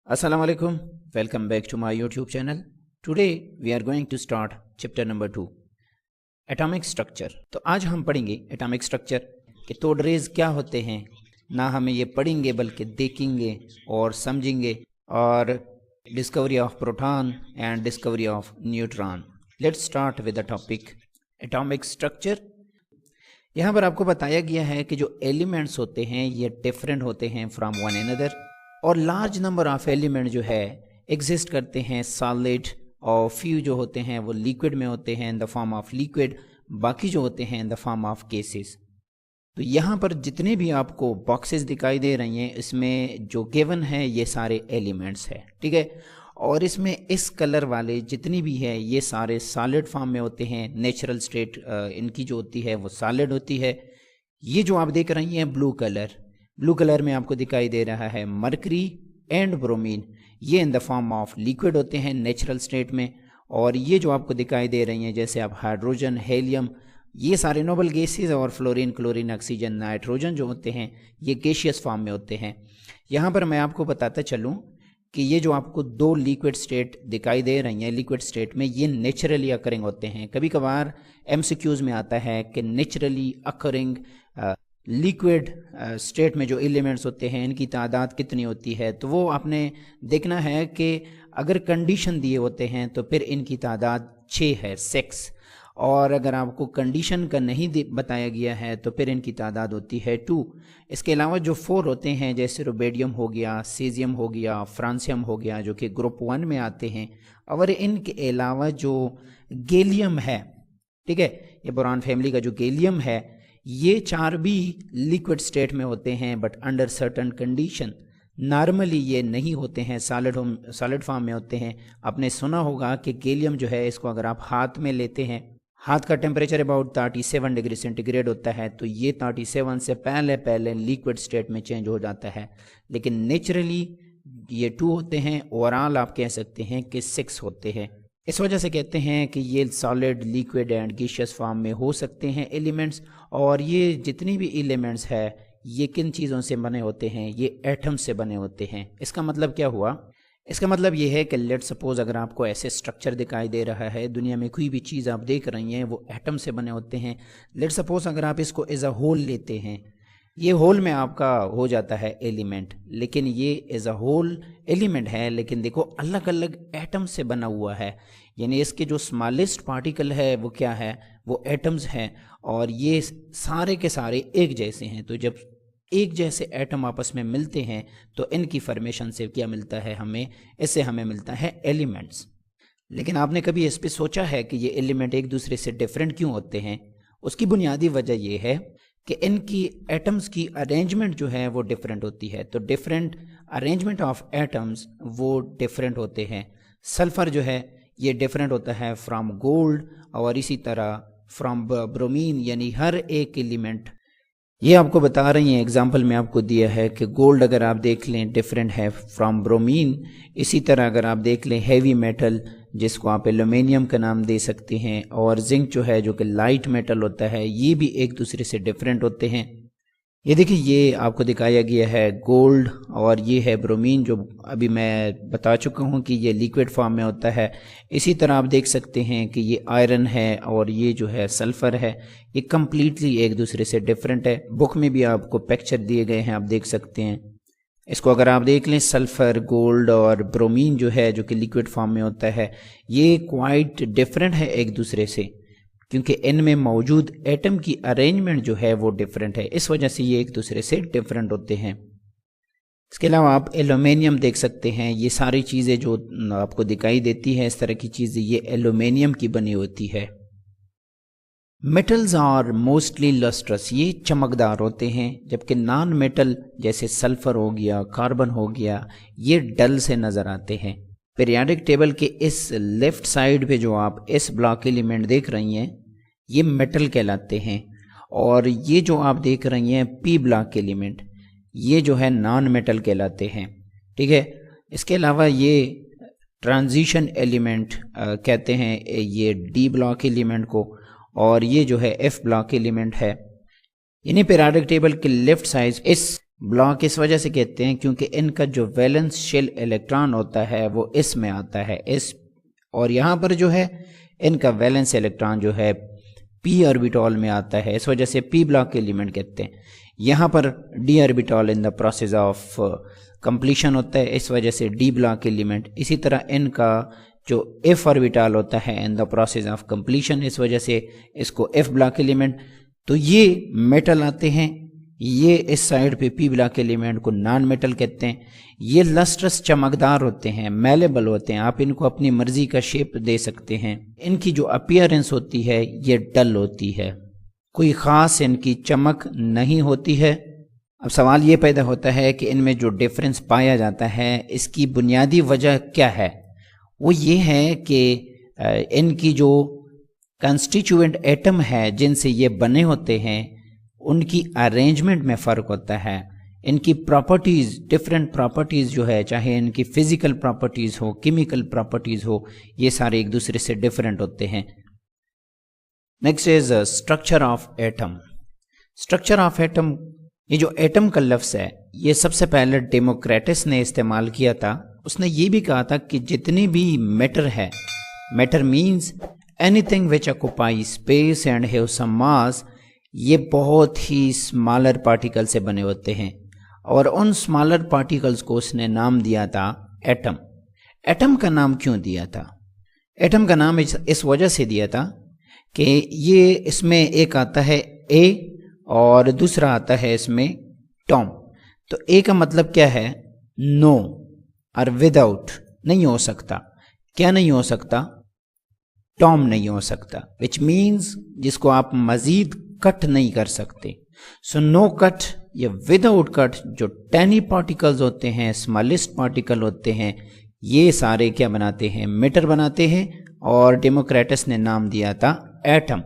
Assalamu alaikum. Welcome back to my YouTube channel. Today we are going to start chapter number 2 atomic structure. तो आज हम पढ़ेंगे atomic structure के तोड़ raise क्या होते हैं। ना हमें ये पढ़ेंगे बल्कि देखेंगे और समझेंगे, और discovery of proton and discovery of neutron. Let's start with the topic atomic structure. यहाँ पर आपको बताया गया है कि जो एलिमेंट्स होते हैं ये डिफरेंट होते हैं फ्रॉम वन अनदर, और लार्ज नंबर ऑफ एलिमेंट जो है एग्जिस्ट करते हैं सॉलिड, और फ्यू जो होते हैं वो लिक्विड में होते हैं in the form of liquid, बाकी जो होते हैं in the form of cases. तो यहाँ पर जितने भी आपको बॉक्सेस दिखाई दे रही हैं इसमें जो गिवन है ये सारे एलिमेंट्स हैं, ठीक है। और इसमें इस कलर वाले जितनी भी है ये सारे सॉलिड फॉर्म में होते हैं। नेचुरल स्टेट इनकी जो होती है वो सॉलिड होती है। ये जो आप देख रही हैं ब्लू कलर में आपको दिखाई दे रहा है मरकरी एंड ब्रोमीन, ये in the form of liquid होते हैं नेचुरल स्टेट में। और ये जो आपको दिखाई दे रही हैं जैसे आप हाइड्रोजन, हेलियम, ये सारे नोबल गैसेज, और फ्लोरीन, क्लोरीन, ऑक्सीजन, नाइट्रोजन जो होते हैं ये गैसियस फॉर्म में होते हैं। यहाँ पर मैं आपको बताता चलूँ कि ये जो आपको दो लिक्विड स्टेट दिखाई दे रही हैं, लिक्विड स्टेट में ये नेचुरली अकरिंग होते हैं। कभी कभार एमसीक्यूज में आता है कि नेचुरली अकरिंग लिक्विड स्टेट में जो एलिमेंट्स होते हैं इनकी तादाद कितनी होती है, तो वो आपने देखना है कि अगर कंडीशन दिए होते हैं तो फिर इनकी तादाद 6 है, 6। और अगर आपको कंडीशन का नहीं बताया गया है तो फिर इनकी तादाद होती है 2। इसके अलावा जो 4 होते हैं जैसे रुबेडियम हो गया, सीजियम हो गया, फ्रांसियम हो गया, जो कि ग्रुप 1 में आते हैं। और इनके अलावा जो गैलियम है, ठीक है, ये बोरान फैमिली का जो गैलियम है, ये 4 भी लिक्विड स्टेट में होते हैं but under certain condition. Normally ये नहीं होते हैं, सॉलिड फॉर्म में होते हैं। आपने सुना होगा कि गैलियम जो है इसको अगर आप हाथ में लेते हैं, हाथ का टेम्परेचर अबाउट 37 डिग्री सेंटीग्रेड होता है, तो ये 37 से पहले लिक्विड स्टेट में चेंज हो जाता है। लेकिन नेचुरली ये 2 होते हैं, ओवरऑल आप कह सकते हैं कि 6 होते हैं। इस वजह से कहते हैं कि ये solid, liquid and gaseous form में हो सकते हैं एलिमेंट्स। और ये जितनी भी एलिमेंट्स है ये किन चीज़ों से बने होते हैं, ये एटम से बने होते हैं। इसका मतलब क्या हुआ? इसका मतलब ये है कि लेट सपोज अगर आपको ऐसे स्ट्रक्चर दिखाई दे रहा है, दुनिया में कोई भी चीज़ आप देख रही हैं वो एटम से बने होते हैं। लेट सपोज अगर आप इसको एज अ होल लेते हैं, ये होल में आपका हो जाता है एलिमेंट, लेकिन ये एज अ होल एलिमेंट है, लेकिन देखो अलग अलग एटम से बना हुआ है। यानी इसके जो स्मॉलेस्ट पार्टिकल है वो क्या है, वो एटम्स हैं, और ये सारे के सारे एक जैसे हैं। तो जब एक जैसे एटम आपस में मिलते हैं तो इनकी फॉर्मेशन से क्या मिलता है हमें, इससे हमें मिलता है एलिमेंट्स। लेकिन आपने कभी इस पर सोचा है कि ये एलिमेंट एक दूसरे से डिफरेंट क्यों होते हैं? उसकी बुनियादी वजह यह है कि इनकी एटम्स की अरेंजमेंट जो है वो डिफरेंट होती है। तो डिफरेंट अरेंजमेंट ऑफ एटम्स वो डिफरेंट होते हैं। सल्फर जो है ये डिफरेंट होता है फ्रॉम गोल्ड, और इसी तरह फ्रॉम ब्रोमीन। यानी हर एक एलिमेंट ये आपको बता रही हैं, एग्जाम्पल में आपको दिया है कि गोल्ड अगर आप देख लें डिफरेंट है फ्रॉम ब्रोमीन। इसी तरह अगर आप देख लें हैवी मेटल जिसको आप एल्यूमिनियम का नाम दे सकते हैं, और जिंक जो है जो कि लाइट मेटल होता है, ये भी एक दूसरे से डिफरेंट होते हैं। ये देखिए ये आपको दिखाया गया है गोल्ड, और ये है ब्रोमीन जो अभी मैं बता चुका हूँ कि ये लिक्विड फॉर्म में होता है। इसी तरह आप देख सकते हैं कि ये आयरन है और ये जो है सल्फर है, ये कम्प्लीटली एक दूसरे से डिफरेंट है। बुक में भी आपको पिक्चर दिए गए हैं, आप देख सकते हैं। इसको अगर आप देख लें, सल्फर, गोल्ड और ब्रोमीन जो है जो कि लिक्विड फॉर्म में होता है, ये क्वाइट डिफरेंट है एक दूसरे से, क्योंकि इनमें मौजूद एटम की अरेंजमेंट जो है वो डिफरेंट है। इस वजह से ये एक दूसरे से डिफरेंट होते हैं। इसके अलावा आप एल्यूमिनियम देख सकते हैं। ये सारी चीज़ें जो आपको दिखाई देती हैं, इस तरह की चीज़ें, ये एल्यूमिनियम की बनी होती है। मेटल्स आर मोस्टली लस्ट्रस, ये चमकदार होते हैं, जबकि नॉन मेटल जैसे सल्फर हो गया, कार्बन हो गया, ये डल से नज़र आते हैं। पीरियाडिक टेबल के इस लेफ्ट साइड पे जो आप इस ब्लॉक एलिमेंट देख रही हैं ये मेटल कहलाते हैं, और ये जो आप देख रही हैं पी ब्लॉक एलिमेंट, ये जो है नॉन मेटल कहलाते हैं, ठीक है। इसके अलावा ये ट्रांजिशन एलिमेंट कहते हैं ये डी ब्लॉक एलिमेंट को, और ये जो है एफ ब्लॉक एलिमेंट है। यानी पीरियाडिक टेबल के लेफ्ट साइड इस ब्लॉक इस वजह से कहते हैं क्योंकि इनका जो वैलेंस शेल इलेक्ट्रॉन होता है वो इसमें आता है इस, और यहाँ पर जो है इनका वैलेंस इलेक्ट्रॉन जो है p ऑर्बिटल में आता है, इस वजह से p ब्लॉक एलिमेंट कहते हैं। यहाँ पर d orbital in the process of completion होता है, इस वजह से d ब्लॉक एलिमेंट। इसी तरह इनका जो f ऑर्बिटल होता है in the process of completion, इस वजह से इसको f ब्लॉक एलिमेंट। तो ये मेटल आते हैं, ये इस साइड पे p ब्लॉक एलिमेंट को नॉन मेटल कहते हैं। ये लस्ट्रस चमकदार होते हैं, मेलेबल होते हैं, आप इनको अपनी मर्जी का शेप दे सकते हैं। इनकी जो अपीयरेंस होती है ये डल होती है, कोई ख़ास इनकी चमक नहीं होती है। अब सवाल ये पैदा होता है कि इनमें जो डिफरेंस पाया जाता है इसकी बुनियादी वजह क्या है। वो ये है कि इनकी जो कंस्टिट्यूएंट एटम है जिनसे ये बने होते हैं उनकी अरेंजमेंट में फ़र्क होता है। इनकी प्रॉपर्टीज़, डिफरेंट प्रॉपर्टीज़ जो है, चाहे इनकी फिज़िकल प्रॉपर्टीज़ हो, केमिकल प्रॉपर्टीज़ हो, ये सारे एक दूसरे से डिफरेंट होते हैं। Next is structure of atom. Structure of atom, ये जो एटम का लफ्ज़ है ये सबसे पहले डेमोक्रेटस ने इस्तेमाल किया था। उसने ये भी कहा था कि जितनी भी मैटर है, matter means anything which occupy space and have some mass, ये बहुत ही स्मॉलर पार्टिकल से बने होते हैं, और उन स्मॉलर पार्टिकल्स को उसने नाम दिया था एटम। एटम का नाम क्यों दिया था? एटम का नाम इस वजह से दिया था कि ये इसमें एक आता है ए और दूसरा आता है इसमें टॉम। तो ए का मतलब क्या है? नो और विदाउट, नहीं हो सकता। क्या नहीं हो सकता? टॉम नहीं हो सकता, विच मीन्स जिसको आप मजीद कट नहीं कर सकते। सो नो कट या विदाउट कट, जो टैनी पार्टिकल्स होते हैं, स्मॉलेस्ट पार्टिकल होते हैं, ये सारे क्या बनाते हैं? मैटर बनाते हैं, और डेमोक्रेटस ने नाम दिया था एटम।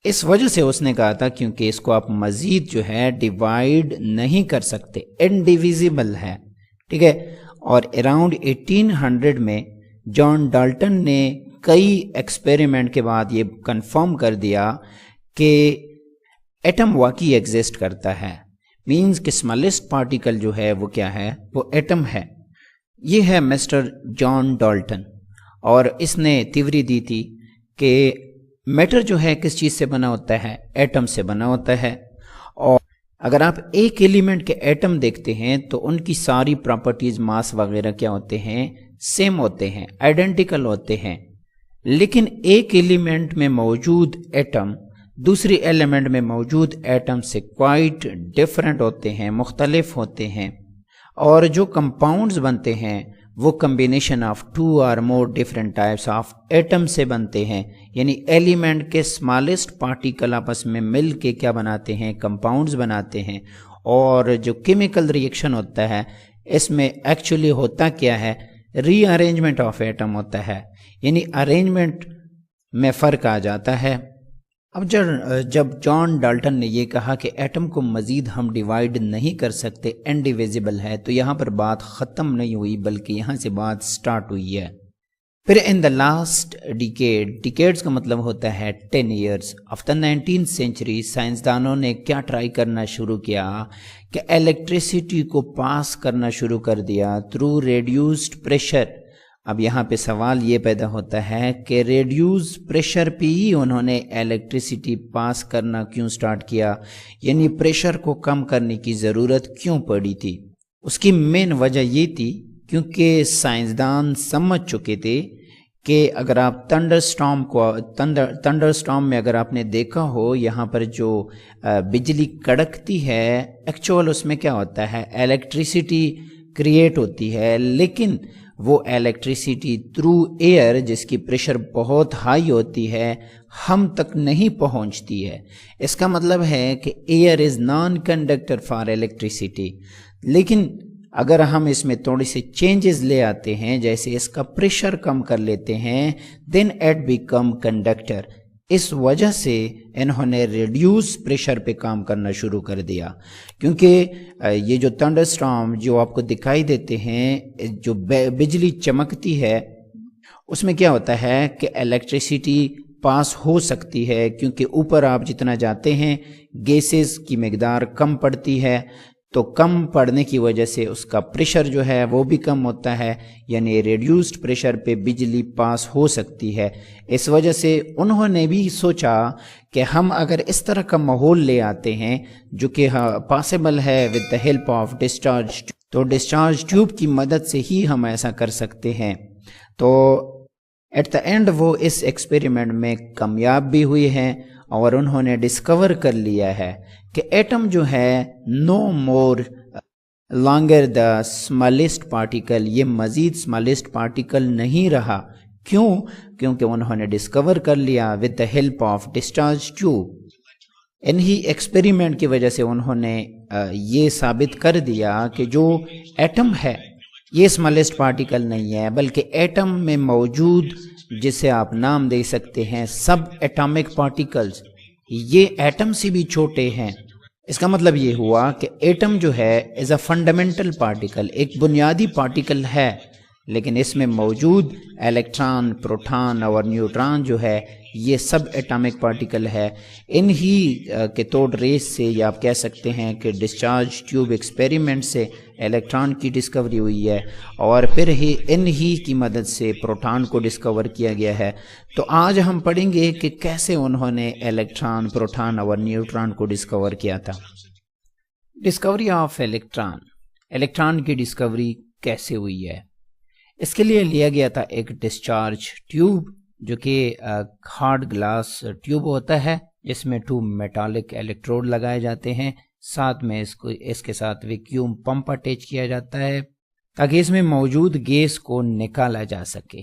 इस वजह से उसने कहा था क्योंकि इसको आप मजीद जो है डिवाइड नहीं कर सकते, इनडिविजिबल है, ठीक है। और अराउंड 1800 में जॉन डाल्टन ने कई एक्सपेरिमेंट के बाद ये कंफर्म कर दिया कि एटम वाकई एग्जिस्ट करता है। मींस कि स्मॉलेस्ट पार्टिकल जो है वो क्या है? वो एटम है। ये है मिस्टर जॉन डाल्टन, और इसने थ्योरी दी थी कि मैटर जो है किस चीज़ से बना होता है? एटम से बना होता है। और अगर आप एक एलिमेंट के एटम देखते हैं तो उनकी सारी प्रॉपर्टीज, मास वगैरह क्या होते हैं? सेम होते हैं, आइडेंटिकल होते हैं। लेकिन एक एलिमेंट में मौजूद एटम दूसरी एलिमेंट में मौजूद एटम से क्वाइट डिफरेंट होते हैं, मुख्तलिफ होते हैं। और जो कंपाउंड्स बनते हैं वो कम्बिनेशन ऑफ 2 और more different types of atom से बनते हैं। यानी एलिमेंट के स्मॉलेस्ट पार्टिकल आपस में मिल के क्या बनाते हैं? कंपाउंड्स बनाते हैं। और जो केमिकल रिएक्शन होता है इसमें एक्चुअली होता क्या है? रीअरेंजमेंट ऑफ एटम होता है, यानी अरेंजमेंट में फ़र्क आ जाता है। अब जब जॉन डाल्टन ने ये कहा कि एटम को मज़ीद हम डिवाइड नहीं कर सकते, इनडिविजिबल है, तो यहाँ पर बात ख़त्म नहीं हुई बल्कि यहाँ से बात स्टार्ट हुई है। फिर in the last decade, decades का मतलब होता है 10 years of the 19th century, साइंसदानों ने क्या ट्राई करना शुरू किया कि इलेक्ट्रिसिटी को पास करना शुरू कर दिया थ्रू रेड्यूस्ड प्रेशर। अब यहाँ पे सवाल ये पैदा होता है कि रेड्यूस प्रेशर पे ही उन्होंने इलेक्ट्रिसिटी पास करना क्यों स्टार्ट किया, यानी प्रेशर को कम करने की ज़रूरत क्यों पड़ी थी? उसकी मेन वजह ये थी क्योंकि साइंसदान समझ चुके थे कि अगर आप थंडरस्टॉर्म में अगर आपने देखा हो, यहाँ पर जो बिजली कड़कती है एक्चुअल उसमें क्या होता है? इलेक्ट्रिसिटी क्रिएट होती है, लेकिन वो इलेक्ट्रिसिटी थ्रू एयर जिसकी प्रेशर बहुत हाई होती है हम तक नहीं पहुंचती है। इसका मतलब है कि air is non conductor for electricity. लेकिन अगर हम इसमें थोड़ी सी चेंजेस ले आते हैं, जैसे इसका प्रेशर कम कर लेते हैं, देन इट बिकम कंडक्टर। इस वजह से इन्होंने रिड्यूस प्रेशर पे काम करना शुरू कर दिया, क्योंकि ये जो थंडरस्टॉर्म जो आपको दिखाई देते हैं, जो बिजली चमकती है, उसमें क्या होता है कि इलेक्ट्रिसिटी पास हो सकती है, क्योंकि ऊपर आप जितना जाते हैं गैसेस की मिकदार कम पड़ती है, तो कम पड़ने की वजह से उसका प्रेशर जो है वो भी कम होता है, यानी रिड्यूस्ड प्रेशर पे बिजली पास हो सकती है। इस वजह से उन्होंने भी सोचा कि हम अगर इस तरह का माहौल ले आते हैं जो कि पॉसिबल है with the help of discharge, तो डिस्चार्ज ट्यूब की मदद से ही हम ऐसा कर सकते हैं। तो एट द एंड वो इस एक्सपेरिमेंट में कामयाब भी हुए हैं और उन्होंने डिस्कवर कर लिया है कि एटम जो है no more longer the smallest particle, ये मजीद स्मॉलेस्ट पार्टिकल नहीं रहा। क्यों? क्योंकि उन्होंने डिस्कवर कर लिया with the help of discharge tube. इन्हीं एक्सपेरिमेंट की वजह से उन्होंने ये साबित कर दिया कि जो एटम है ये स्मॉलेस्ट पार्टिकल नहीं है, बल्कि एटम में मौजूद जिसे आप नाम दे सकते हैं सब एटॉमिक पार्टिकल्स, ये एटम से भी छोटे हैं। इसका मतलब ये हुआ कि एटम जो है इज़ अ फंडामेंटल पार्टिकल, एक बुनियादी पार्टिकल है, लेकिन इसमें मौजूद इलेक्ट्रॉन, प्रोटॉन और न्यूट्रॉन जो है ये सब एटॉमिक पार्टिकल है। इन्हीं के तोड़ रेस से, या आप कह सकते हैं कि डिस्चार्ज ट्यूब एक्सपेरिमेंट से इलेक्ट्रॉन की डिस्कवरी हुई है और फिर ही इन्हीं की मदद से प्रोटॉन को डिस्कवर किया गया है। तो आज हम पढ़ेंगे कि कैसे उन्होंने इलेक्ट्रॉन, प्रोटॉन और न्यूट्रॉन को डिस्कवर किया था। डिस्कवरी ऑफ इलेक्ट्रॉन, इलेक्ट्रॉन की डिस्कवरी कैसे हुई है? इसके लिए लिया गया था एक डिस्चार्ज ट्यूब जो कि हार्ड ग्लास ट्यूब होता है जिसमें 2 मेटालिक इलेक्ट्रोड लगाए जाते हैं, साथ में इसके साथ वैक्यूम पंप अटैच किया जाता है ताकि इसमें मौजूद गैस को निकाला जा सके।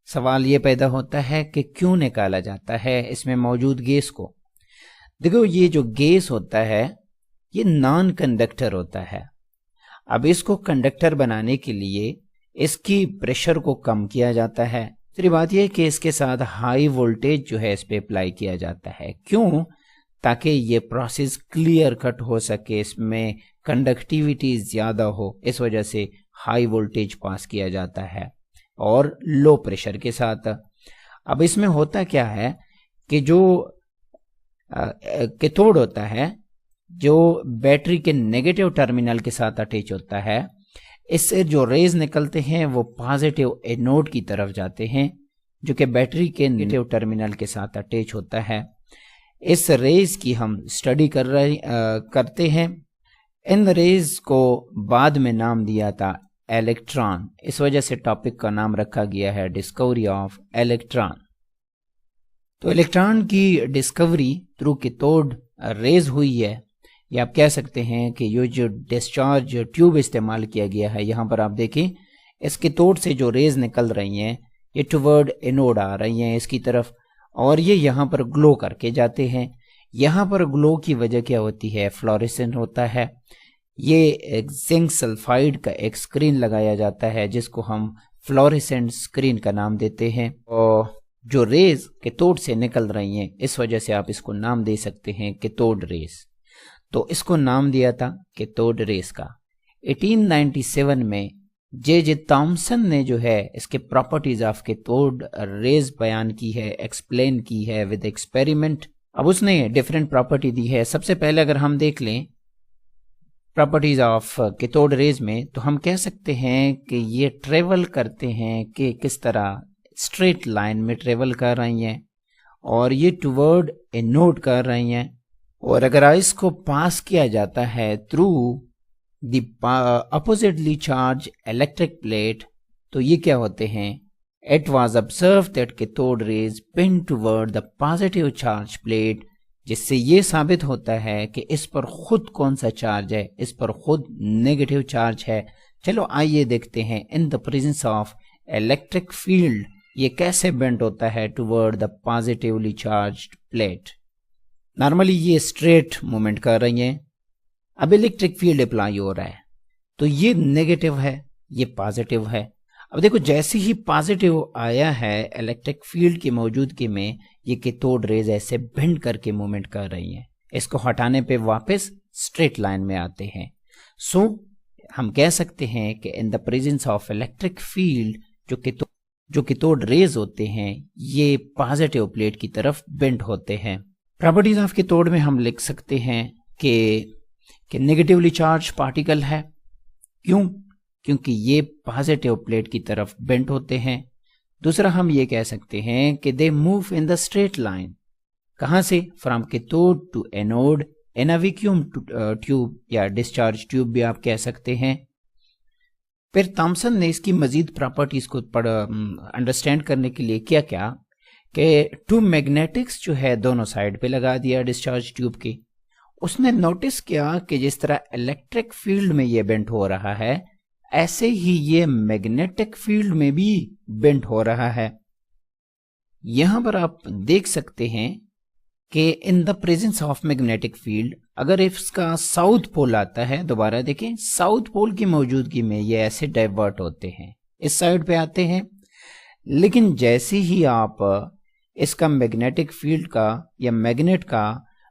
सवाल ये पैदा होता है कि क्यों निकाला जाता है इसमें मौजूद गैस को? देखो, ये जो गैस होता है ये नॉन कंडक्टर होता है। अब इसको कंडक्टर बनाने के लिए इसकी प्रेशर को कम किया जाता है। दूसरी बात यह कि इसके साथ हाई वोल्टेज जो है इस पे अप्लाई किया जाता है। क्यों? ताकि ये प्रोसेस क्लियर कट हो सके, इसमें कंडक्टिविटी ज़्यादा हो, इस वजह से हाई वोल्टेज पास किया जाता है और लो प्रेशर के साथ। अब इसमें होता क्या है कि जो कैथोड होता है जो बैटरी के नेगेटिव टर्मिनल के साथ अटैच होता है, इससे जो रेज निकलते हैं वो पॉजिटिव एनोड की तरफ जाते हैं जो कि बैटरी के नेगेटिव टर्मिनल के साथ अटैच होता है। इस रेज की हम स्टडी करते हैं। इन रेज को बाद में नाम दिया था इलेक्ट्रॉन, इस वजह से टॉपिक का नाम रखा गया है डिस्कवरी ऑफ इलेक्ट्रॉन। तो इलेक्ट्रॉन की डिस्कवरी थ्रू कैथोड रेज हुई है, या आप कह सकते हैं कि ये जो डिस्चार्ज ट्यूब इस्तेमाल किया गया है, यहाँ पर आप देखें इस कैथोड से जो रेज निकल रही हैं ये टुवर्ड एनोड आ रही हैं इसकी तरफ, और ये यहाँ पर ग्लो करके जाते हैं। यहाँ पर ग्लो की वजह क्या होती है? फ्लोरेसेंट होता है। ये जिंक सल्फाइड का एक स्क्रीन लगाया जाता है जिसको हम फ्लोरेसेंट स्क्रीन का नाम देते हैं, और जो रेज कैथोड से निकल रही हैं इस वजह से आप इसको नाम दे सकते हैं कैथोड रेज। तो इसको नाम दिया था कैथोड रेज का। 1897 में जे थॉमसन ने जो है इसके प्रॉपर्टीज ऑफ कैथोड रेज बयान की है, एक्सप्लेन की है विद एक्सपेरिमेंट। अब उसने डिफरेंट प्रॉपर्टी दी है। सबसे पहले अगर हम देख लें प्रॉपर्टीज ऑफ कैथोड रेज में, तो हम कह सकते हैं कि ये ट्रेवल करते हैं कि किस तरह स्ट्रेट लाइन में ट्रेवल कर रही हैं और ये टुवर्ड एनोड कर रही हैं, और अगर इसको पास किया जाता है through the oppositely charge electric plate, तो ये क्या होते हैं? It was observe that cathode rays pin toward the positive charge plate, जिससे ये साबित होता है कि इस पर खुद कौन सा चार्ज है? इस पर खुद नेगेटिव चार्ज है। चलो आइए देखते हैं in the presence of electric field ये कैसे बेंड होता है toward the positively charged plate. Normally ये स्ट्रेट मूवमेंट कर रही हैं, अब इलेक्ट्रिक फील्ड अप्लाई हो रहा है तो ये नेगेटिव है, ये पॉजिटिव है। अब देखो, जैसे ही पॉजिटिव आया है इलेक्ट्रिक फील्ड की मौजूदगी में, ये कैथोड रेज ऐसे बेंड करके मूवमेंट कर रही हैं। इसको हटाने पे वापस स्ट्रेट लाइन में आते हैं। सो हम कह सकते हैं कि in the presence of electric field जो कैथोड रेज होते हैं ये पॉजिटिव प्लेट की तरफ बेंड होते हैं। प्रॉपर्टीज ऑफ कैथोड में हम लिख सकते हैं कि कि नेगेटिवली चार्ज पार्टिकल है। क्यों? क्योंकि ये पॉजिटिव प्लेट की तरफ बेंट होते हैं। दूसरा हम ये कह सकते हैं कि they move in the straight line. कहां से? From cathode to anode in a vacuum tube या डिस्चार्ज ट्यूब भी आप कह सकते हैं। फिर थॉमसन ने इसकी मजीद प्रॉपर्टीज को अंडरस्टैंड करने के लिए क्या क्या कि टू मैग्नेटिक्स जो है दोनों साइड पे लगा दिया डिस्चार्ज ट्यूब के। उसने नोटिस किया कि जिस तरह इलेक्ट्रिक फील्ड में ये बेंट हो रहा है, ऐसे ही ये मैग्नेटिक फील्ड में भी बेंट हो रहा है। यहां पर आप देख सकते हैं कि in the presence of magnetic field, अगर इसका साउथ पोल आता है, दोबारा देखें, साउथ पोल की मौजूदगी में ये ऐसे डाइवर्ट होते हैं, इस साइड पे आते हैं। लेकिन जैसे ही आप इसका मैग्नेटिक फील्ड का या मैग्नेट का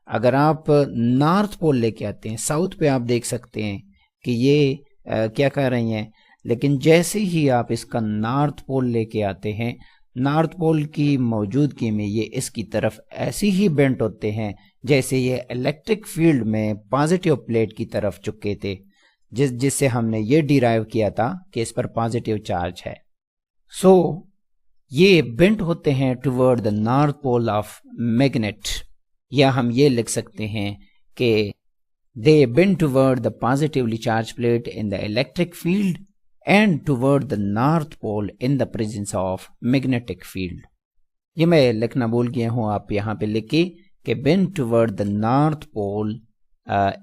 अगर आप नॉर्थ पोल लेके आते हैं, साउथ पे आप देख सकते हैं कि ये क्या कर रही हैं। लेकिन जैसे ही आप इसका नॉर्थ पोल लेके आते हैं, नॉर्थ पोल की मौजूदगी में ये इसकी तरफ ऐसे ही बेंट होते हैं जैसे ये इलेक्ट्रिक फील्ड में पॉजिटिव प्लेट की तरफ चुके थे, जिससे हमने ये डिराइव किया था कि इस पर पॉजिटिव चार्ज है। सो ये बेंट होते हैं toward the north pole of magnet, या हम ये लिख सकते हैं कि they bend toward the positively charged plate in the electric field and toward the north pole in the presence of magnetic field। ये मैं लिखना भूल गया हूं, आप यहाँ पे लिखिए कि bend toward the north pole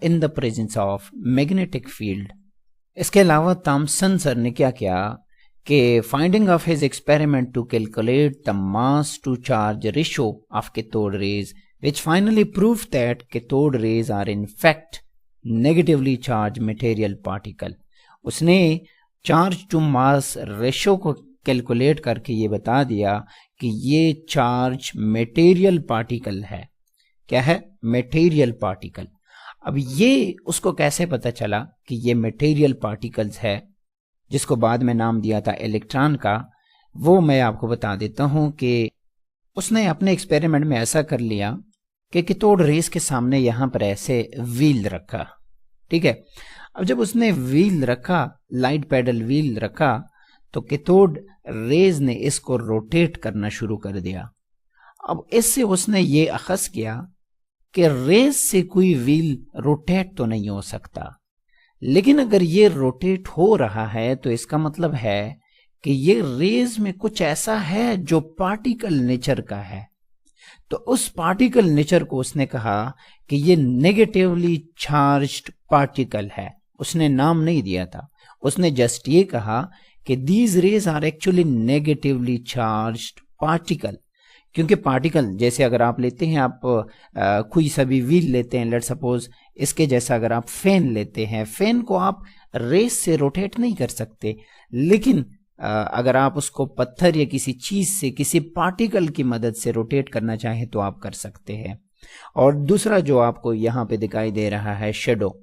in the presence of magnetic field। इसके अलावा थॉमसन सर ने क्या किया कि finding of his experiment to calculate the mass to charge ratio of cathode rays, which finally proved that cathode rays are in fact negatively charge material particle. उसने charge to mass ratio को calculate करके ये बता दिया कि ये charge material particle है। क्या है? Material particle. अब ये उसको कैसे पता चला कि ये मटेरियल पार्टिकल्स है, जिसको बाद में नाम दिया था इलेक्ट्रॉन का, वो मैं आपको बता देता हूं कि उसने अपने एक्सपेरिमेंट में ऐसा कर लिया कि कैथोड रेस के सामने यहां पर ऐसे व्हील रखा। ठीक है, अब जब उसने व्हील रखा, लाइट पेडल व्हील रखा, तो कैथोड रेज ने इसको रोटेट करना शुरू कर दिया। अब इससे उसने ये अखज़ किया कि रेज से कोई व्हील रोटेट तो नहीं हो सकता, लेकिन अगर ये रोटेट हो रहा है तो इसका मतलब है कि ये रेज में कुछ ऐसा है जो पार्टिकल नेचर का है। तो उस पार्टिकल नेचर को उसने कहा कि ये नेगेटिवली चार्ज्ड पार्टिकल है। उसने नाम नहीं दिया था, उसने जस्ट ये कहा कि these rays are actually negatively charged particle. क्योंकि पार्टिकल जैसे अगर आप लेते हैं, आप कोई सा भी व्हील लेते हैं, लेट सपोज इसके जैसा अगर आप फैन लेते हैं, फैन को आप रेस से रोटेट नहीं कर सकते, लेकिन अगर आप उसको पत्थर या किसी चीज से, किसी पार्टिकल की मदद से रोटेट करना चाहें तो आप कर सकते हैं। और दूसरा जो आपको यहाँ पे दिखाई दे रहा है शेडो।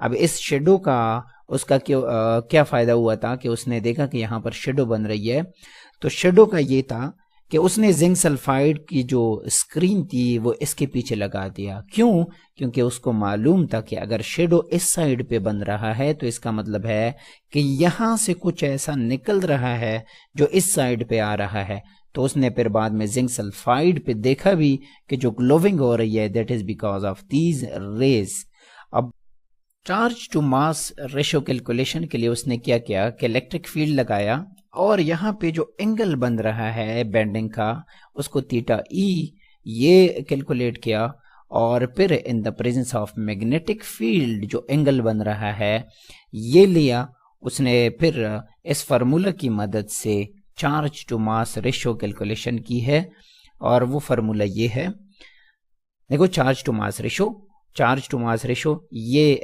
अब इस शेडो का उसका क्या फायदा हुआ था कि उसने देखा कि यहाँ पर शेडो बन रही है, तो शेडो का ये था कि उसने जिंक सल्फाइड की जो स्क्रीन थी वो इसके पीछे लगा दिया। क्यों? क्योंकि उसको मालूम था कि अगर शेडो इस साइड पे बन रहा है तो इसका मतलब है कि यहाँ से कुछ ऐसा निकल रहा है जो इस साइड पे आ रहा है। तो उसने फिर बाद में जिंक सल्फाइड पे देखा भी कि जो ग्लोविंग हो रही है that is because of these rays. अब charge to mass ratio calculation के लिए उसने क्या किया कि इलेक्ट्रिक फील्ड लगाया और यहाँ पे जो एंगल बन रहा है बेंडिंग का उसको थीटा ई ये कैलकुलेट किया, और फिर in the presence of magnetic field जो एंगल बन रहा है ये लिया उसने। फिर इस फार्मूला की मदद से charge to mass ratio calculation की है, और वो फार्मूला ये है, देखो, चार्ज टू मास रेशो ये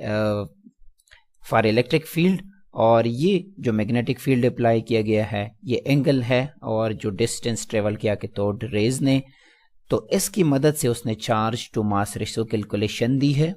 फॉर इलेक्ट्रिक फील्ड, और ये जो मैग्नेटिक फील्ड अप्लाई किया गया है ये एंगल है, और जो डिस्टेंस ट्रेवल किया कैथोड रेज ने, तो इसकी मदद से उसने charge to mass ratio calculation दी है।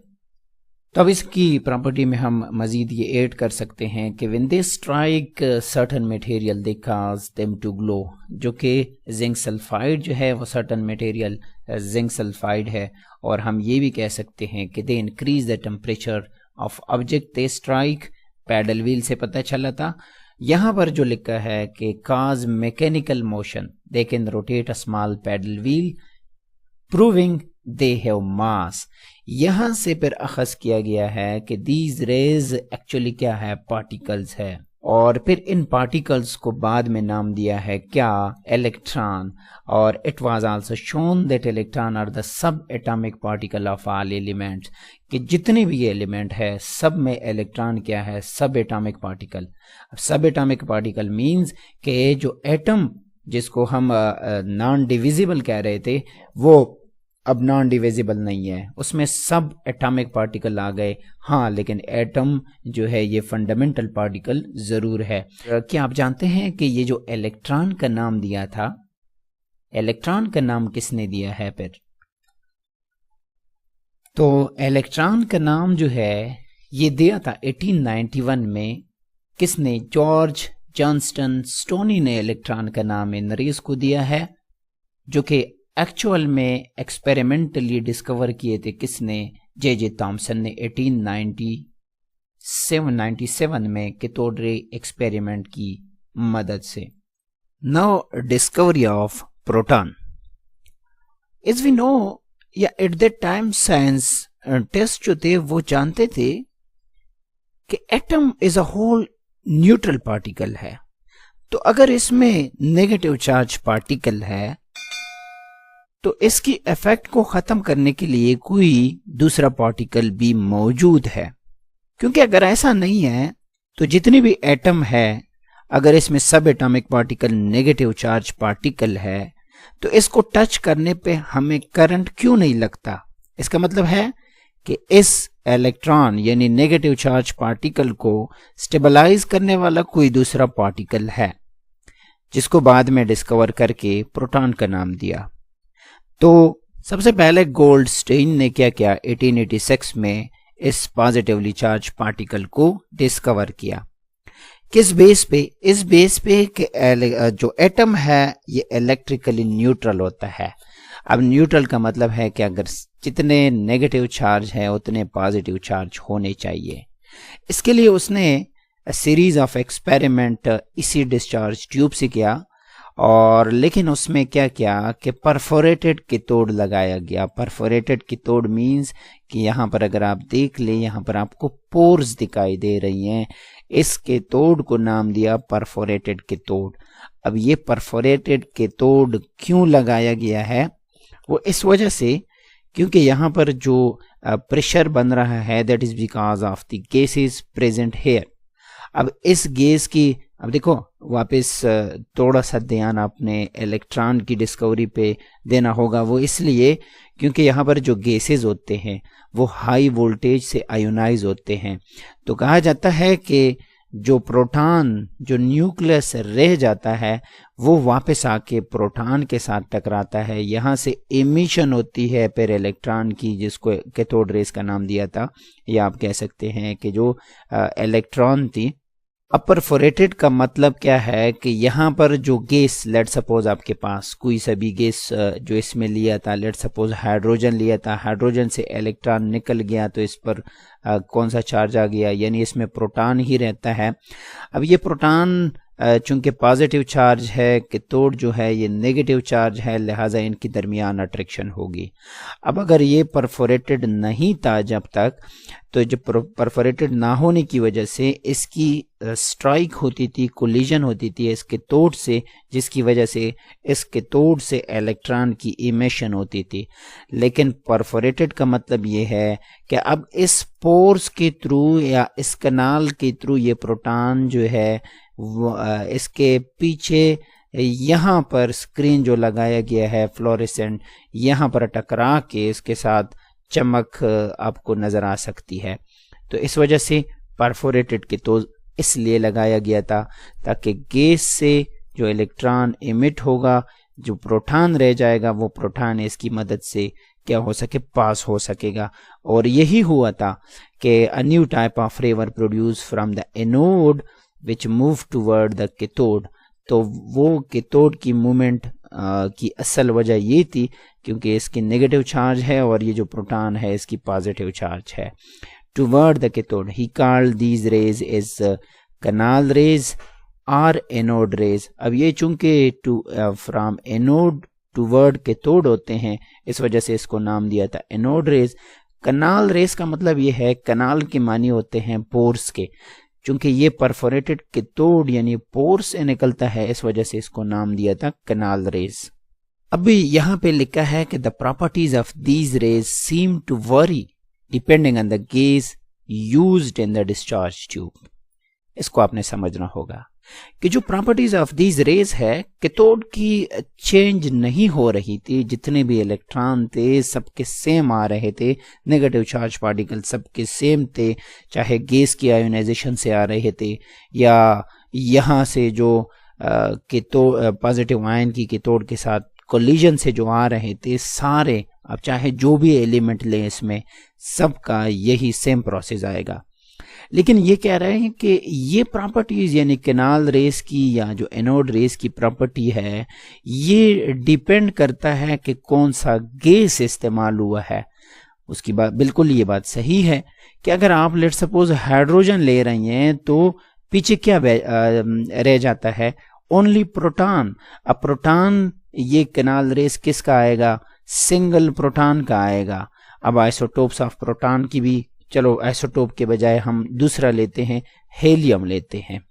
तो अब इसकी प्रॉपर्टी में हम मजीद ये ऐड कर सकते हैं कि when they strike certain material they cause them to glow, जो कि जिंक सल्फाइड जो है वो सर्टेन मटेरियल जिंक सल्फाइड है, और हम ये भी कह सकते हैं कि they increase the temperature of object they strike, paddle wheel से पता चला था। यहाँ पर जो लिखा है कि cause mechanical motion they can rotate a small paddle wheel proving they have mass, यहां से फिर अखज किया गया है कि दीज रेज एक्चुअली क्या है, पार्टिकल्स है। और फिर इन पार्टिकल्स को बाद में नाम दिया है क्या, इलेक्ट्रॉन। और it was also shown that electron are the sub atomic particle of all elements, कि जितने भी ये एलिमेंट है सब में इलेक्ट्रॉन क्या है, सब एटॉमिक पार्टिकल। सब एटॉमिक पार्टिकल मींस कि जो एटम जिसको हम नॉन डिविजिबल कह रहे थे वो अब नॉन डिविजिबल नहीं है, उसमें सब एटॉमिक पार्टिकल आ गए। हाँ, लेकिन एटम जो है ये फंडामेंटल पार्टिकल जरूर है। क्या आप जानते हैं कि ये जो इलेक्ट्रॉन का नाम दिया था, इलेक्ट्रॉन का नाम किसने दिया है फिर? तो इलेक्ट्रॉन का नाम जो है ये दिया था 1891 में। किसने? जॉर्ज जॉनस्टन स्टोनी ने इलेक्ट्रॉन का नाम इन रेज को दिया है, जो कि एक्चुअल में एक्सपेरिमेंटली डिस्कवर किए थे किसने? जे थॉमसन ने 1897 में कैथोड रे एक्सपेरिमेंट की मदद से। Now discovery of proton. As we know, या at that time scientists जो थे वो जानते थे कि atom is a whole neutral particle है। तो अगर इसमें नेगेटिव चार्ज पार्टिकल है तो इसकी इफेक्ट को खत्म करने के लिए कोई दूसरा पार्टिकल भी मौजूद है, क्योंकि अगर ऐसा नहीं है तो जितनी भी एटम है अगर इसमें सब atomic particle negative charge particle है तो इसको टच करने पे हमें करंट क्यों नहीं लगता? इसका मतलब है कि इस इलेक्ट्रॉन यानी नेगेटिव चार्ज पार्टिकल को स्टेबलाइज करने वाला कोई दूसरा पार्टिकल है, जिसको बाद में डिस्कवर करके प्रोटॉन का नाम दिया। तो सबसे पहले गोल्डस्टीन ने क्या किया? 1886 में इस पॉजिटिवली चार्ज पार्टिकल को डिस्कवर किया। किस बेस पे? इस बेस पे कि जो एटम है ये इलेक्ट्रिकली न्यूट्रल होता है। अब न्यूट्रल का मतलब है कि अगर जितने नेगेटिव चार्ज है उतने पॉजिटिव चार्ज होने चाहिए। इसके लिए उसने सीरीज ऑफ एक्सपेरिमेंट इसी डिस्चार्ज ट्यूब से किया, और लेकिन उसमें क्या किया कि परफोरेटेड कैथोड लगाया गया। परफोरेटेड कैथोड मींस कि यहाँ पर अगर आप देख ले, यहाँ पर आपको पोर्स दिखाई दे रही हैं। इस कैथोड को नाम दिया परफोरेटेड कैथोड। अब ये परफोरेटेड कैथोड क्यों लगाया गया है? वो इस वजह से क्योंकि यहाँ पर जो प्रेशर बन रहा है that is because of the gases present here. अब इस गैस की, अब देखो वापस थोड़ा सा ध्यान आपने इलेक्ट्रॉन की डिस्कवरी पे देना होगा। वो इसलिए क्योंकि यहाँ पर जो गैसेस होते हैं वो हाई वोल्टेज से आयोनाइज होते हैं। तो कहा जाता है कि जो प्रोटॉन जो न्यूक्लियस रह जाता है वो वापस आके प्रोटॉन के साथ टकराता है, यहाँ से एमिशन होती है फिर इलेक्ट्रॉन की, जिसको कैथोड रेज का नाम दिया था। या आप कह सकते हैं कि जो इलेक्ट्रॉन थी। अब परफोरेटेड का मतलब क्या है कि यहाँ पर जो गैस, लेट सपोज आपके पास कोई सा भी गैस जो इसमें लिया था, लेट सपोज हाइड्रोजन लिया था, हाइड्रोजन से इलेक्ट्रॉन निकल गया तो इस पर कौन सा चार्ज आ गया? यानी इसमें प्रोटॉन ही रहता है। अब ये प्रोटॉन चूंकि पॉजिटिव चार्ज है, कैथोड जो है ये नेगेटिव चार्ज है, लिहाजा इनकी दरमियान अट्रैक्शन होगी। अब अगर ये परफोरेटेड नहीं था जब तक, तो जब परफोरेटेड ना होने की वजह से इसकी स्ट्राइक होती थी, कोलिजन होती थी इस कैथोड से, जिसकी वजह से इस कैथोड से इलेक्ट्रॉन की इमिशन होती थी। लेकिन परफोरेटेड का मतलब ये है कि अब इस पोर्स के थ्रू या इस कनाल के थ्रू ये प्रोटॉन जो है इसके पीछे यहाँ पर स्क्रीन जो लगाया गया है फ्लोरेसेंट, यहाँ पर टकरा के इसके साथ चमक आपको नजर आ सकती है। तो इस वजह से परफोरेटेड कैथोड इसलिए लगाया गया था ताकि गैस से जो इलेक्ट्रॉन इमिट होगा, जो प्रोटॉन रह जाएगा वो प्रोटॉन इसकी मदद से क्या हो सके, पास हो सकेगा। और यही हुआ था कि a new type of rays produce from the anode which move toward the cathode. तो वो कैथोड की मूवमेंट की असल वजह ये थी क्योंकि इसकी नेगेटिव चार्ज है और ये जो प्रोटॉन है इसकी पॉजिटिव चार्ज है। toward the cathode. He called these rays as canal rays or anode rays. अब ये चूंकि from anode toward cathode होते हैं, इस वजह से इसको नाम दिया था anode rays. कनाल रेस का मतलब ये है, कनाल के मानी होते हैं पोर्स के, चूंकि ये परफोरेटेड कैथोड यानी पोर्स से निकलता है, इस वजह से इसको नाम दिया था कनाल रेस. अभी यहाँ पे लिखा है कि the properties of these rays seem to vary depending on the gas used in the discharge tube. इसको आपने समझना होगा कि जो प्रॉपर्टीज ऑफ दीज रेज है, कैथोड की चेंज नहीं हो रही थी, जितने भी इलेक्ट्रॉन थे सबके सेम आ रहे थे, नेगेटिव चार्ज पार्टिकल सबके सेम थे, चाहे गैस की आयोनाइजेशन से आ रहे थे या यहाँ से जो पॉजिटिव आयन की कैथोड के साथ कोलिजन से जो आ रहे थे, सारे अब चाहे जो भी एलिमेंट लें इसमें सबका यही सेम प्रोसेस आएगा. लेकिन ये कह रहे हैं कि ये प्रॉपर्टीज यानी कैनाल रेस की या जो एनोड रेस की प्रॉपर्टी है, ये डिपेंड करता है कि कौन सा गैस इस्तेमाल हुआ है. उसकी बात बिल्कुल, ये बात सही है कि अगर आप लेट सपोज हाइड्रोजन ले रही हैं तो पीछे क्या रह जाता है, ओनली प्रोटॉन. अब प्रोटॉन ये कैनाल रेस किसका आएगा, सिंगल प्रोटॉन का आएगा. अब आइसोटोप्स ऑफ प्रोटॉन की भी, चलो आइसोटोप के बजाय हम दूसरा लेते हैं, हेलियम लेते हैं.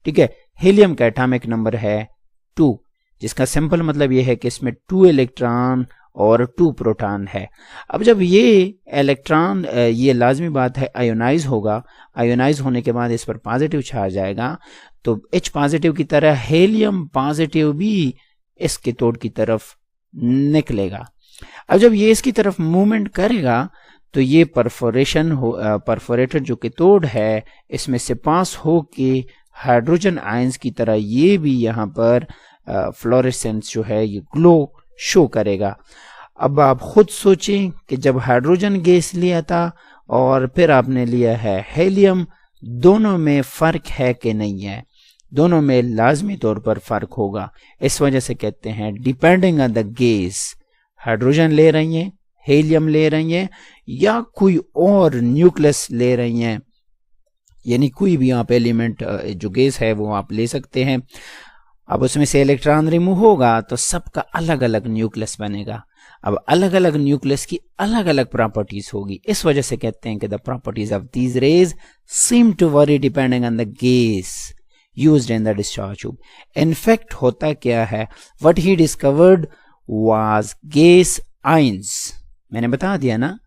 ठीक है, हेलियम का एटॉमिक नंबर है 2, जिसका सिंपल मतलब यह है कि इसमें 2 इलेक्ट्रॉन और 2 प्रोटॉन है. अब जब ये इलेक्ट्रॉन, ये लाजमी बात है, आयोनाइज होगा, आयोनाइज होने के बाद इस पर पॉजिटिव चार्ज आएगा, तो H पॉजिटिव की तरह हेलियम पॉजिटिव भी इस कैथोड की तरफ निकलेगा. अब जब ये इसकी तरफ मूवमेंट करेगा तो ये परफोरेटेड जो कैथोड है इसमें से पास हो के हाइड्रोजन आयंस की तरह ये भी यहाँ पर फ्लोरेसेंस जो है ये ग्लो शो करेगा. अब आप खुद सोचें कि जब हाइड्रोजन गैस लिया था और फिर आपने लिया है हेलियम, दोनों में फर्क है कि नहीं है? दोनों में लाजमी तौर पर फर्क होगा. इस वजह से कहते हैं depending on the gas, hydrogen ले रही हैं, हेलियम ले रही हैं या कोई और न्यूक्लियस ले रही हैं, यानी कोई भी आप एलिमेंट जो गैस है वो आप ले सकते हैं. अब उसमें से इलेक्ट्रॉन रिमूव होगा तो सबका अलग अलग न्यूक्लियस बनेगा. अब अलग अलग न्यूक्लियस की अलग अलग प्रॉपर्टीज होगी. इस वजह से कहते हैं कि the properties of these rays seem to vary depending on the gas used in the discharge tube. In fact होता क्या है, what he discovered was gas ions. मैंने बता दिया ना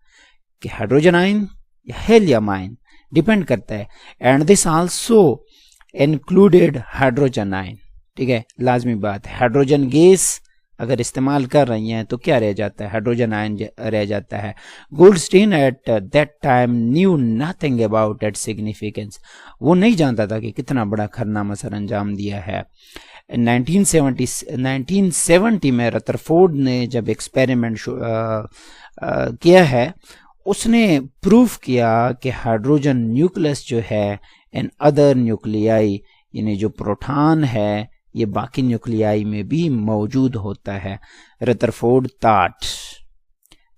कि हाइड्रोजन आयन या हेलियम आयन डिपेंड करता है. And this also included hydrogen ion. ठीक है, लाजमी बात है. हाइड्रोजन गैस अगर इस्तेमाल कर रही हैं तो क्या रह जाता है, हाइड्रोजन आयन रह जाता है. Goldstein eight that time knew nothing about its significance. वो नहीं जानता था कि कितना बड़ा कारनामा सर अंजाम दिया है. 1970 में रदरफोर्ड ने जब एक्सपेरिमेंट किया है, उसने प्रूफ किया कि हाइड्रोजन न्यूक्लियस जो है इन अदर न्यूक्लियाई, यानी जो प्रोटॉन है ये बाकी न्यूक्लियाई में भी मौजूद होता है. Rutherford thought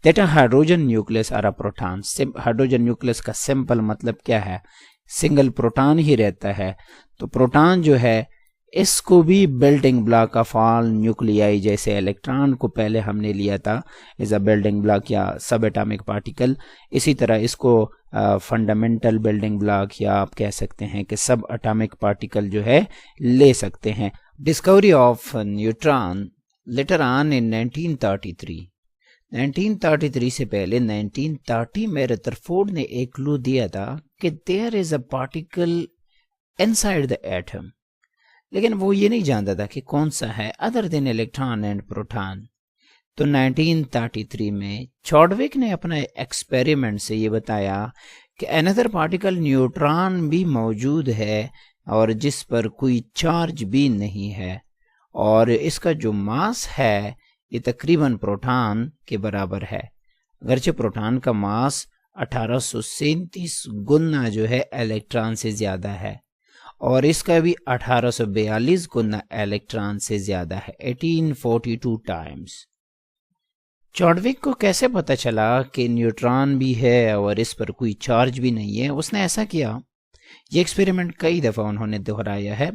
that a hydrogen nucleus are a proton. Hydrogen nucleus का सिंपल मतलब क्या है, सिंगल प्रोटॉन ही रहता है. तो प्रोटॉन जो है इसको भी building block of all nuclei, जैसे इलेक्ट्रॉन को पहले हमने लिया था एज अ बिल्डिंग ब्लॉक या सब एटॉमिक पार्टिकल, इसी तरह इसको फंडामेंटल बिल्डिंग ब्लॉक या आप कह सकते हैं कि सब एटॉमिक पार्टिकल जो है ले सकते हैं. Discovery of neutron later on in 1933 से पहले 1930 में रदरफोर्ड ने एक क्लू दिया था कि there is a particle inside the atom, लेकिन वो ये नहीं जानता था कि कौन सा है other than electron and proton. तो 1933 में चॉडविक ने अपना एक्सपेरिमेंट से ये बताया कि अनदर पार्टिकल न्यूट्रॉन भी मौजूद है और जिस पर कोई चार्ज भी नहीं है, और इसका जो मास है ये तकरीबन प्रोटॉन के बराबर है. अगरचे प्रोटॉन का मास 1837 गुना जो है इलेक्ट्रॉन से ज्यादा है और इसका भी 1842 गुना इलेक्ट्रॉन से ज्यादा है, 1842 टाइम्स. चॉडविक को कैसे पता चला कि न्यूट्रॉन भी है और इस पर कोई चार्ज भी नहीं है? उसने ऐसा किया, ये एक्सपेरिमेंट कई दफ़ा उन्होंने दोहराया है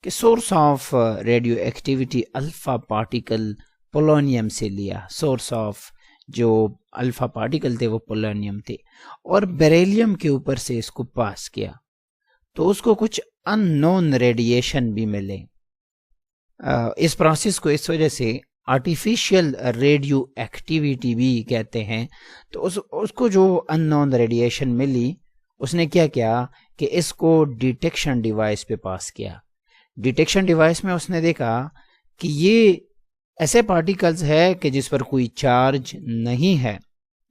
कि source of radio activity alpha particle polonium से लिया। सोर्स ऑफ जो अल्फा पार्टिकल थे वो पोलोनियम थे और बेरिलियम के ऊपर से इसको पास किया तो उसको कुछ अननोन रेडिएशन भी मिले। इस प्रोसेस को इस वजह से आर्टिफिशियल रेडियो एक्टिविटी भी कहते हैं। तो उसको जो अननोन रेडिएशन मिली, उसने क्या किया कि इसको डिटेक्शन डिवाइस पे पास किया। डिटेक्शन डिवाइस में उसने देखा कि ये ऐसे पार्टिकल्स है कि जिस पर कोई चार्ज नहीं है।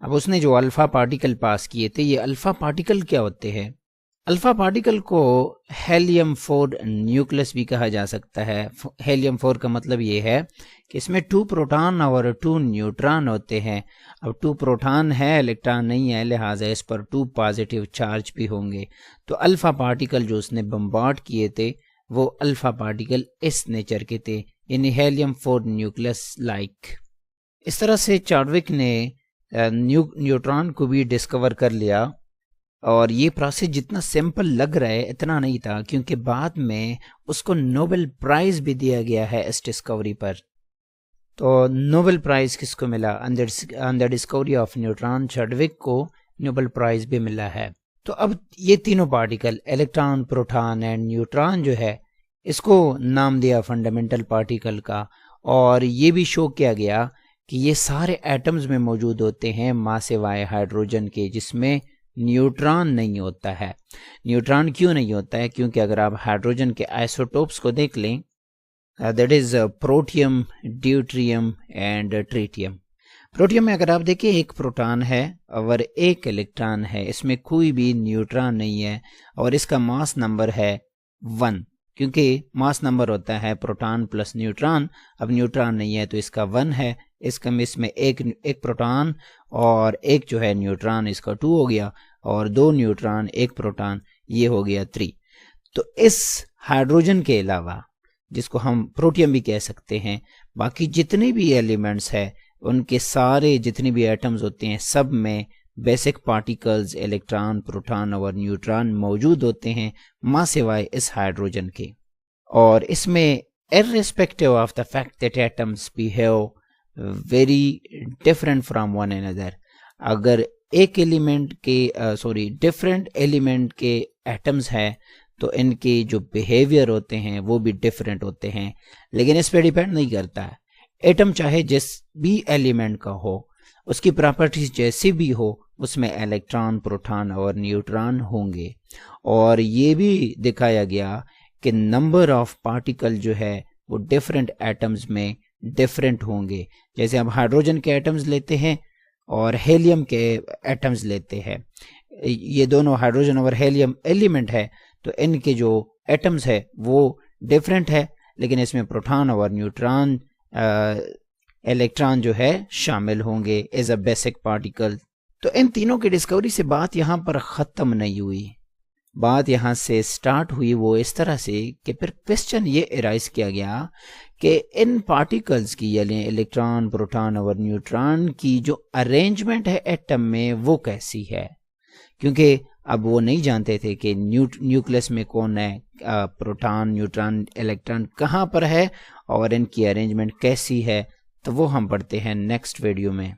अब उसने जो अल्फा पार्टिकल पास किए थे, ये अल्फा पार्टिकल क्या होते हैं? अल्फा पार्टिकल को हेलियम 4 न्यूक्लियस भी कहा जा सकता है। हेलियम 4 का मतलब ये है कि इसमें 2 प्रोटॉन और 2 न्यूट्रॉन होते हैं। अब 2 प्रोटॉन है, इलेक्ट्रॉन नहीं है, लिहाजा इस पर 2 पॉजिटिव चार्ज भी होंगे। तो अल्फा पार्टिकल जो उसने बम्बार्ड किए थे वो अल्फा पार्टिकल इस नेचर के थे, यानी हेलियम 4 न्यूक्लियस लाइक। इस तरह से चॉडविक ने न्यूट्रॉन को भी डिस्कवर कर लिया। और ये प्रोसेस जितना सिंपल लग रहा है इतना नहीं था, क्योंकि बाद में उसको नोबेल प्राइज भी दिया गया है इस डिस्कवरी पर। तो नोबेल प्राइज किसको मिला? अंडर डिस्कवरी ऑफ न्यूट्रॉन चॉडविक को नोबेल प्राइज भी मिला है। तो अब ये तीनों particle electron, proton and neutron जो है, इसको नाम दिया फंडामेंटल पार्टिकल का। और ये भी शो किया गया कि ये सारे एटम्स में मौजूद होते हैं मां सिवाय हाइड्रोजन के, जिसमें न्यूट्रॉन नहीं होता है। न्यूट्रॉन क्यों नहीं होता है? क्योंकि अगर आप हाइड्रोजन के आइसोटोप्स को देख लें, that is protium, deuterium and tritium. Protium में अगर आप देखें, एक प्रोटॉन है और एक इलेक्ट्रॉन है, इसमें कोई भी न्यूट्रॉन नहीं है और इसका मास नंबर है 1, क्योंकि मास नंबर होता है प्रोटॉन प्लस न्यूट्रॉन। अब न्यूट्रॉन नहीं है तो इसका 1 है। इसमें एक प्रोटॉन और एक जो है न्यूट्रॉन, इसका 2 हो गया, और 2 न्यूट्रॉन 1 प्रोटॉन, ये हो गया 3। तो इस हाइड्रोजन के अलावा, जिसको हम प्रोटियम भी कह सकते हैं, बाकी जितने भी एलिमेंट्स हैं उनके सारे जितने भी एटम्स होते हैं सब में बेसिक पार्टिकल्स इलेक्ट्रॉन, प्रोटॉन और न्यूट्रॉन मौजूद होते हैं मां सिवाय इस हाइड्रोजन के। और इसमें irrespective of the fact that atoms behave very different from one another, अगर एक एलिमेंट के डिफरेंट एलिमेंट के एटम्स हैं तो इनके जो बिहेवियर होते हैं वो भी डिफरेंट होते हैं। लेकिन इस पर डिपेंड नहीं करता है। एटम चाहे जिस भी एलिमेंट का हो, उसकी प्रॉपर्टीज जैसी भी हो, उसमें इलेक्ट्रॉन, प्रोटॉन और न्यूट्रॉन होंगे। और ये भी दिखाया गया कि नंबर ऑफ पार्टिकल जो है वो डिफरेंट एटम्स में डिफरेंट होंगे। जैसे हम हाइड्रोजन के एटम्स लेते हैं और हेलियम के एटम्स लेते हैं, ये दोनों हाइड्रोजन और हेलियम एलिमेंट है, तो इनके जो एटम्स है वो डिफरेंट है, लेकिन इसमें प्रोटॉन और न्यूट्रॉन, इलेक्ट्रॉन जो है शामिल होंगे एज अ बेसिक पार्टिकल। तो इन तीनों की डिस्कवरी से बात यहाँ पर ख़त्म नहीं हुई। बात यहाँ से स्टार्ट हुई वो इस तरह से कि फिर क्वेश्चन ये एराइज किया गया कि इन पार्टिकल्स की, यानी इलेक्ट्रॉन, प्रोटॉन और न्यूट्रॉन की जो अरेंजमेंट है एटम में वो कैसी है। क्योंकि अब वो नहीं जानते थे कि न्यूक्लियस में कौन है, प्रोटॉन, न्यूट्रॉन, इलेक्ट्रॉन कहाँ पर है और इनकी अरेंजमेंट कैसी है। तो वो हम पढ़ते हैं नेक्स्ट वीडियो में।